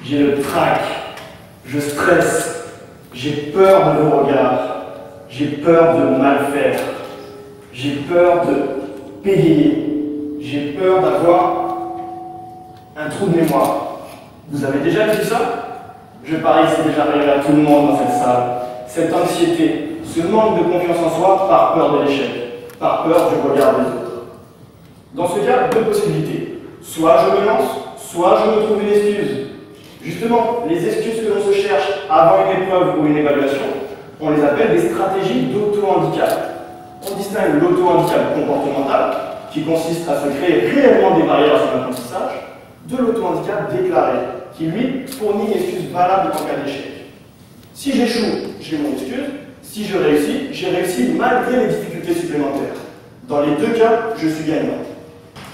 J'ai le trac, je stresse, j'ai peur de vos regards, j'ai peur de mal faire, j'ai peur de payer, j'ai peur d'avoir un trou de mémoire. Vous avez déjà vu ça? Je parie que c'est déjà arrivé à tout le monde dans cette salle. Cette anxiété, ce manque de confiance en soi par peur de l'échec, par peur du regard des autres. Dans ce cas, deux possibilités. Soit je me lance, soit je me trouve une excuse. Justement, les excuses que l'on se cherche avant une épreuve ou une évaluation, on les appelle des stratégies d'auto-handicap. On distingue l'auto-handicap comportemental, qui consiste à se créer réellement des barrières à son apprentissage, de l'auto-handicap déclaré, qui lui fournit une excuse valable en cas d'échec. Si j'échoue, j'ai mon excuse. Si je réussis, j'ai réussi malgré les difficultés supplémentaires. Dans les deux cas, je suis gagnant.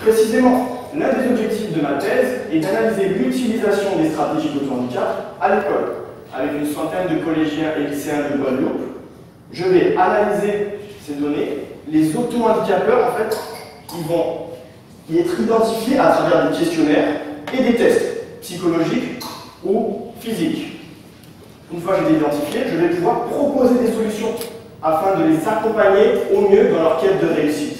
Précisément, l'un des objectifs de ma thèse est d'analyser l'utilisation des stratégies d'auto-handicap à l'école, avec une centaine de collégiens et lycéens de Guadeloupe. Je vais analyser ces données. Les auto-handicapeurs, en fait, ils vont y être identifiés à travers des questionnaires et des tests psychologiques ou physiques. Une fois que j'ai identifié, je vais pouvoir proposer des solutions afin de les accompagner au mieux dans leur quête de réussite.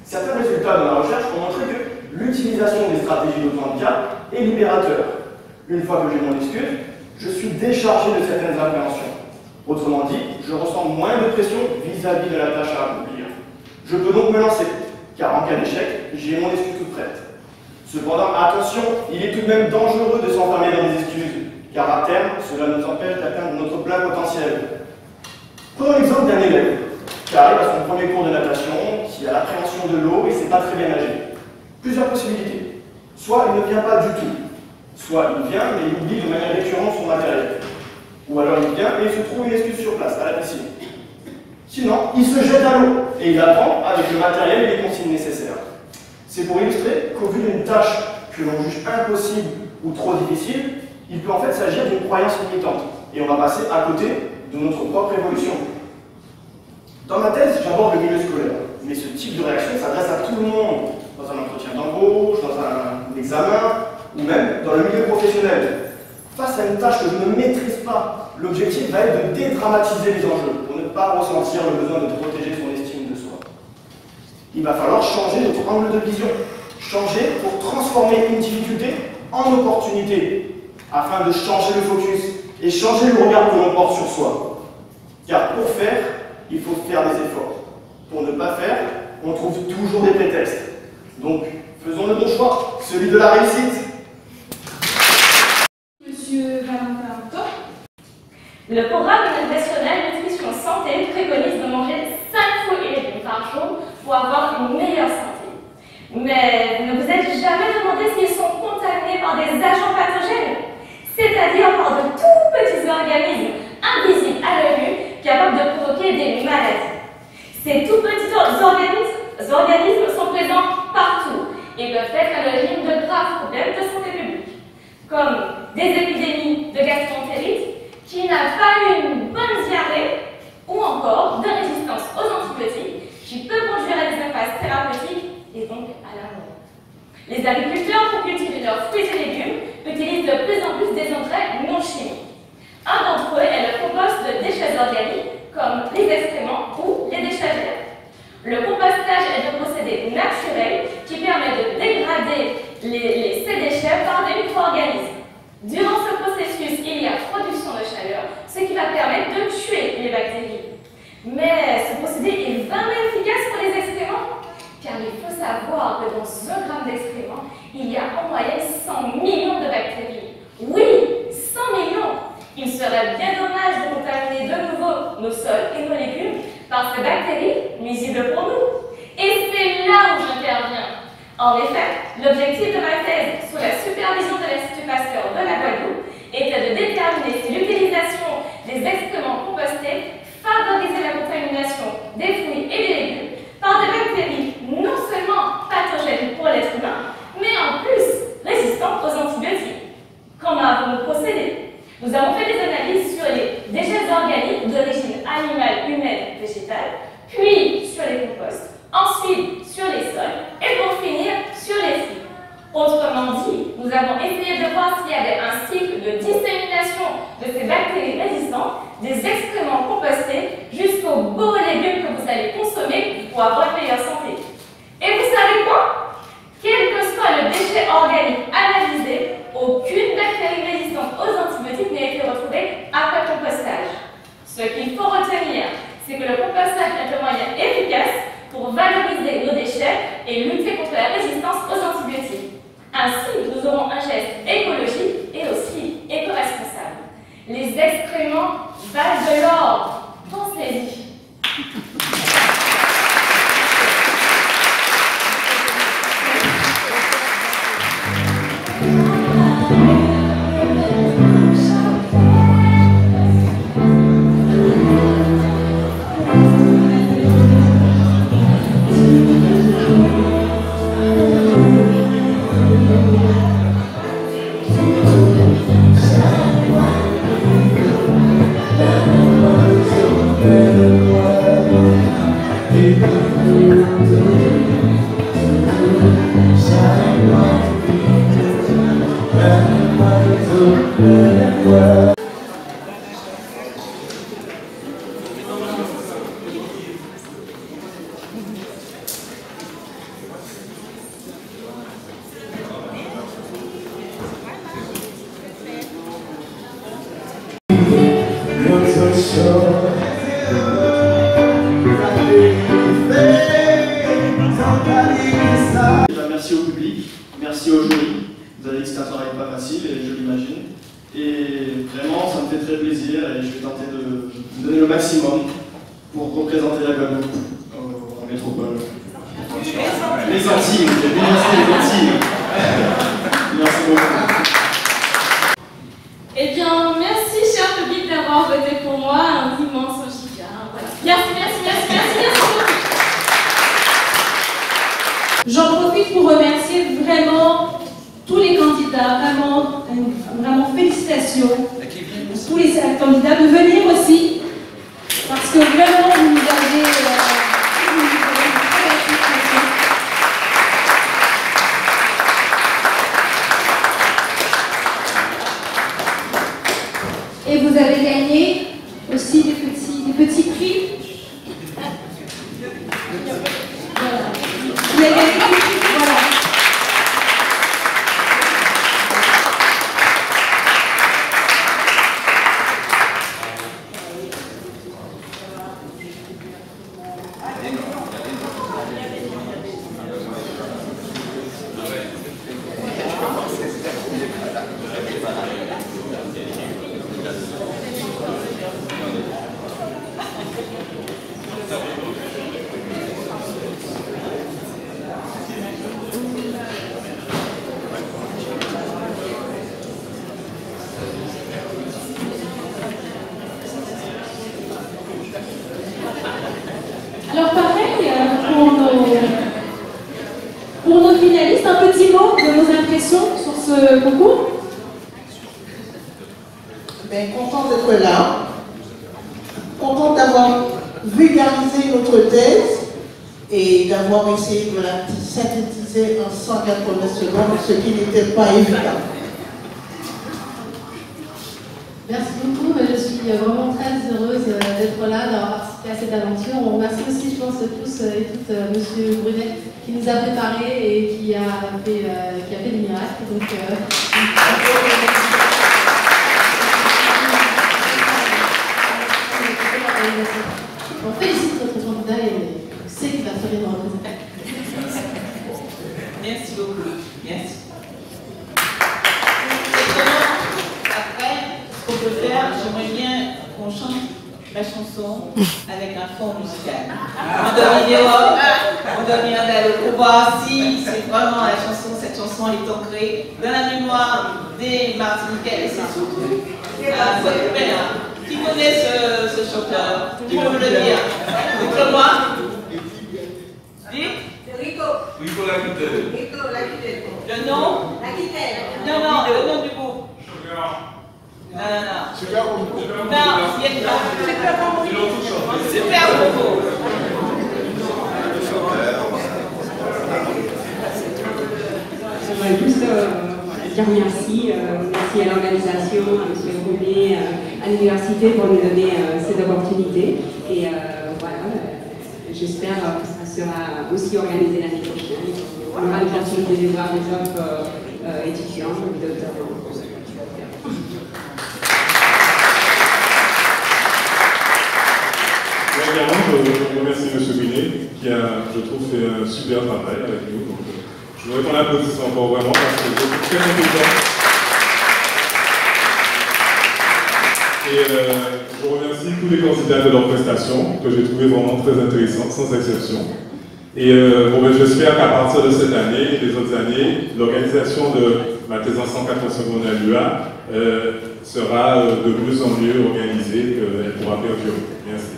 Certains résultats de ma recherche ont montré que l'utilisation des stratégies d'auto-handicap est libérateur. Une fois que j'ai mon excuse, je suis déchargé de certaines appréhensions. Autrement dit, je ressens moins de pression vis-à-vis de la tâche à accomplir. Je peux donc me lancer, car en cas d'échec, j'ai mon excuse toute prête. Cependant, attention, il est tout de même dangereux de s'enfermer dans des excuses, car à terme, cela nous empêche d'atteindre notre plein potentiel. Prenons l'exemple d'un élève qui arrive à son premier cours de natation, qui a l'appréhension de l'eau et ne sait pas très bien nager. Plusieurs possibilités. Soit il ne vient pas du tout, soit il vient mais il oublie de manière récurrente son matériel. Ou alors il vient et il se trouve une excuse sur place, à la piscine. Sinon, il se jette à l'eau et il apprend avec le matériel et les consignes nécessaires. C'est pour illustrer qu'au vu d'une tâche que l'on juge impossible ou trop difficile, il peut en fait s'agir d'une croyance limitante et on va passer à côté de notre propre évolution. Dans ma thèse, j'aborde le milieu scolaire, mais ce type de réaction s'adresse à tout le monde, dans un entretien d'embauche, dans un examen, ou même dans le milieu professionnel. Face à une tâche que je ne maîtrise pas, l'objectif va être de dédramatiser les enjeux, pour ne pas ressentir le besoin de protéger son estime de soi. Il va falloir changer notre angle de vision, changer pour transformer une difficulté en opportunité, afin de changer le focus et changer le regard que l'on porte sur soi. Car pour faire, il faut faire des efforts. Pour ne pas faire, on trouve toujours des prétextes. Donc, faisons le bon choix, celui de la réussite. Monsieur Valentin Top. Le programme national nutrition santé préconise de manger 5 fruits et légumes par jour pour avoir une meilleure santé. Mais vous ne vous êtes jamais demandé s'ils sont contaminés par des agents pathogènes, c'est-à-dire par de tout petits organismes invisibles à l'œil nu capables de provoquer des maladies. Ces tout petits organismes sont présents partout et peuvent être à l'origine de graves problèmes de santé publique, comme des épidémies de gastroentérite qui n'a pas eu une bonne diarrhée ou encore de résistance aux antibiotiques qui peut conduire à des impasses thérapeutiques et donc à la mort. Les agriculteurs, pour cultiver leurs fruits et légumes, utilisent de plus en plus des engrais non chimiques. Un d'entre eux est le compost de déchets organiques, comme les excréments ou les déchets verts. Le compostage est un procédé naturel qui permet de dégrader ces déchets par des micro-organismes. Durant ce processus, il y a production de chaleur, ce qui va permettre de tuer les bactéries. Mais ce procédé est vraiment efficace pour les excréments, car il faut savoir que dans 1 gramme d'excréments, il y a en moyenne 100 millions de bactéries. Oui, 100 millions! Il serait bien dommage de contaminer de nouveau nos sols et nos légumes par ces bactéries nuisibles pour nous. Et c'est là où j'interviens. En effet, l'objectif de ma thèse sous la supervision de l'Institut Pasteur de la Guadeloupe était de déterminer si l'utilisation des excréments compostés favorisait la contamination des fruits et des légumes par des bactéries non seulement pathogènes pour l'être humain, mais en plus résistantes aux antibiotiques. Comment avons-nous procédé? Nous avons fait des analyses sur les déchets organiques d'origine animale, humaine, végétale, puis sur les composts, ensuite sur les sols et pour finir sur les fruits. Autrement dit, nous avons essayé de pour avoir une meilleure santé. Et vous savez quoi? Quel que soit le déchet organique analysé, aucune bactérie résistante aux antibiotiques n'a été retrouvée après compostage. Ce qu'il faut retenir, c'est que le compostage est un moyen efficace pour valoriser nos déchets et lutter contre la résistance aux antibiotiques. Ainsi, nous aurons un geste écologique et aussi éco-responsable. Les excréments valent de l'or. Pensez-y. Merci au public, merci au jury. Vous avez dit que c'est un travail pas facile, et je l'imagine. Et vraiment, ça me fait très plaisir et je vais tenter de donner le maximum pour représenter la Guadeloupe en métropole. Les Antilles, j'ai bien dit les Antilles. Merci beaucoup. Eh bien, merci cher public d'avoir voté pour moi, un immense chicard. Voilà. Merci beaucoup. J'en profite pour remercier vraiment tous les candidats, vraiment félicitations pour tous les candidats de venir aussi, parce que vraiment vous nous avez une très belle prestation. Et vous avez gagné aussi des petits prix. Voilà. Vous avez gagné des prix, voilà. Alors pareil, pour nos finalistes, un petit mot de nos impressions sur ce concours. Ben, content d'être là, content d'avoir vulgarisé notre thèse et d'avoir essayé de la synthétiser en 180 secondes, ce qui n'était pas évident. Merci beaucoup, je suis vraiment très heureuse d'être là, d'avoir participé à cette aventure. On remercie aussi, je pense, tous et toutes M. Brunet qui nous a préparés et qui a fait le miracle. Donc, on félicite notre candidat et on sait qu'il va très bien nous représenter. Merci beaucoup. Merci. Après, ce qu'on peut faire, j'aimerais bien qu'on chante la chanson avec un fond musical. On donne pour voir si c'est vraiment la chanson, cette chanson est ancrée dans la mémoire des Martiniquais et c'est surtout qui connaît ce chanteur? Qui peut me le dire? Dites-le-moi. Dites. Rico L'Aquitaine. Le nom? Non, le nom du groupe. Non. Super Bongo. Super Bongo. J'aimerais juste dire merci à l'organisation, à M. Brunet, à l'université pour nous donner cette opportunité. Et voilà, je j'espère que ça sera aussi organisé l'année prochaine. On aura l'opportunité de voir des autres étudiants ou doctorants. Également, je remercie M. Brunet qui a, je trouve, fait un super travail avec nous. Donc, je voudrais qu'on l'applaudisse encore vraiment parce que c'est très compétent. Et je remercie tous les candidats de leur prestation que j'ai trouvé vraiment très intéressantes, sans exception. Et j'espère qu'à partir de cette année et des autres années, l'organisation de ma thèse en 104 secondes à l'UA sera de mieux en mieux organisée, qu'elle pourra perdurer. Merci.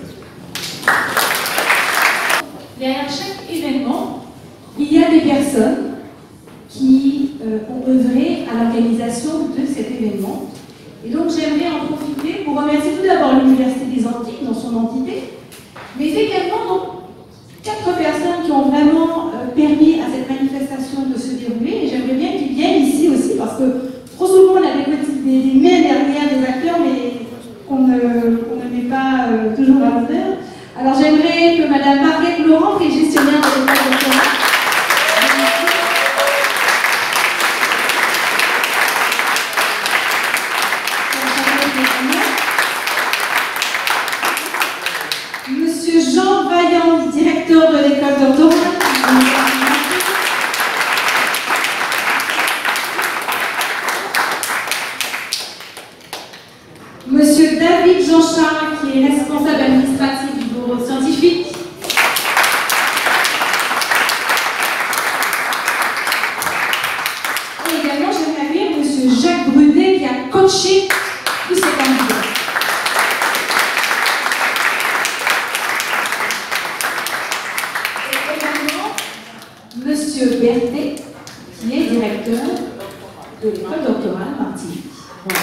Derrière chaque événement, il y a des personnes qui ont œuvré à l'organisation de cet événement. Et donc j'aimerais en profiter pour remercier tout d'abord l'Université des Antilles dans son entité, mais également donc, 4 personnes qui ont vraiment permis à cette manifestation de se dérouler. Et j'aimerais bien qu'ils viennent ici aussi, parce que trop souvent on a des mains derrière des acteurs, mais qu'on ne met pas toujours à l'honneur. Alors j'aimerais que Mme Marguerite Laurent, qui est gestionnaire de l'école doctorale, Monsieur Jean Vaillant, directeur de l'école doctorale, Monsieur David Jean-Charles, qui est responsable administratif du bureau scientifique. Et également, j'aimerais accueillir Monsieur Jacques Brunet, qui a coaché tous ces candidats. Et également, Monsieur Berthet, qui est directeur de l'école doctorale Martinique. Voilà.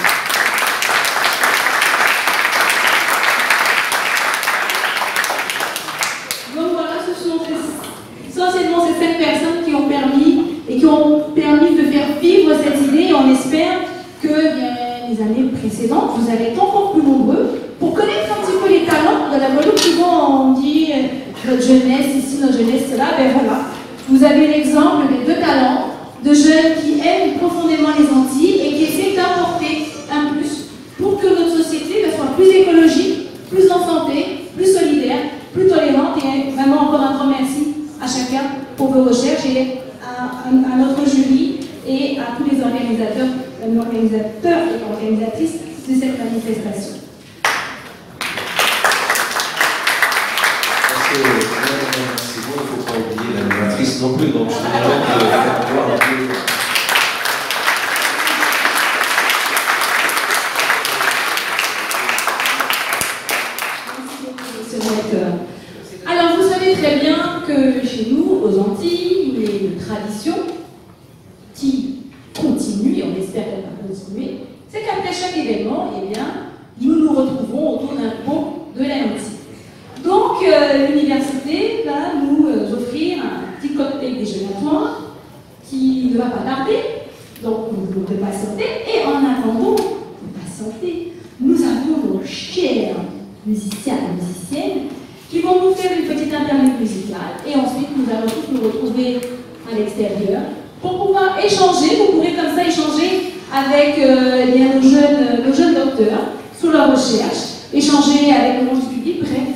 Essentiellement ces 5 personnes qui ont permis de faire vivre cette idée, et on espère que les années précédentes, vous allez être encore plus nombreux pour connaître un petit peu les talents de la Guadeloupe. Souvent on dit notre jeunesse ici, notre jeunesse là, ben voilà. Vous avez l'exemple des 2 talents de jeunes qui aiment profondément les Antilles et qui essaient d'apporter un plus pour que notre société soit plus écologique, plus en santé, plus solidaire, plus tolérante. Et vraiment encore un grand merci à chacun pour vos recherches et à notre jury et à tous les organisateurs et organisatrices de cette manifestation. Merci beaucoup, il ne faut pas oublier l'animatrice non plus, donc je voudrais faire voir un peu. Alors vous savez très bien que chez nous, aux Antilles, il y a une tradition qui continue, et on espère qu'elle va continuer, c'est qu'après chaque événement, eh bien, nous nous retrouvons autour d'un pot de l'amitié. Donc l'université va nous offrir un petit cocktail déjeunatoire qui ne va pas tarder, donc nous devons patienter, et en attendant de patienter, nous avons nos chers musiciens et musiciennes qui vont nous faire une petite interlude musicale et ensuite nous allons tous nous retrouver à l'extérieur pour pouvoir échanger. Vous pourrez comme ça échanger avec nos jeunes docteurs sur leurs recherches, échanger avec le monde du public, bref,